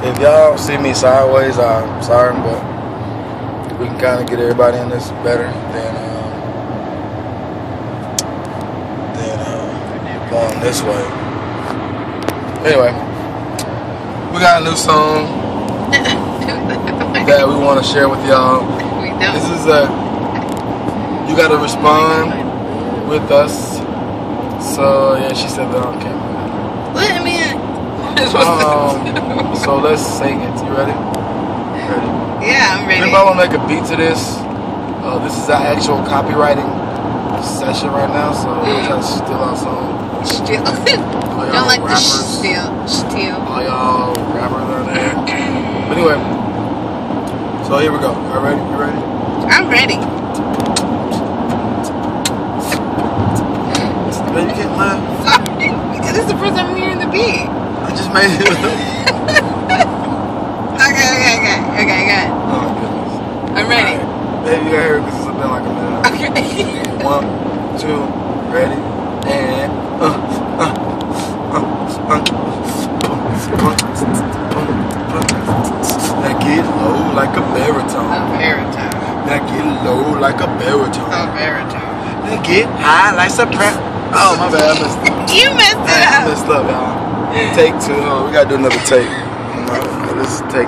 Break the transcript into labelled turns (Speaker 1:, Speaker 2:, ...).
Speaker 1: If y'all see me sideways, I'm sorry, but we can kind of get everybody in this better than going this way. Anyway, we got a new song that we want to share with y'all. This is you gotta respond with us. So yeah, she said that on camera.
Speaker 2: What? I mean,
Speaker 1: so let's sing it. You ready? Ready?
Speaker 2: Yeah, I'm ready.
Speaker 1: Anybody want to make a beat to this? This is our actual copywriting session right now, so we're trying to steal our song.
Speaker 2: Steal.
Speaker 1: All
Speaker 2: Don't like
Speaker 1: rappers,
Speaker 2: the steal.
Speaker 1: all y'all rappers out there. But anyway, so here we go. Y'all ready? You ready?
Speaker 2: I'm ready.
Speaker 1: Man, you can't laugh.
Speaker 2: Sorry. This is the first time I'm hearing the beat.
Speaker 1: I just made it.
Speaker 2: Okay, good.
Speaker 1: Oh my goodness.
Speaker 2: I'm ready.
Speaker 1: Right. Maybe you gotta hear it because it's been like a minute.
Speaker 2: Okay.
Speaker 1: 1, 2, ready, and Now get low like a baritone.
Speaker 2: A baritone.
Speaker 1: Now get low like a baritone.
Speaker 2: A baritone.
Speaker 1: Now get high like soprano. Oh my bad, I messed up.
Speaker 2: You messed it
Speaker 1: I
Speaker 2: up.
Speaker 1: messed up, y'all. Take 2. We gotta do another take. This is take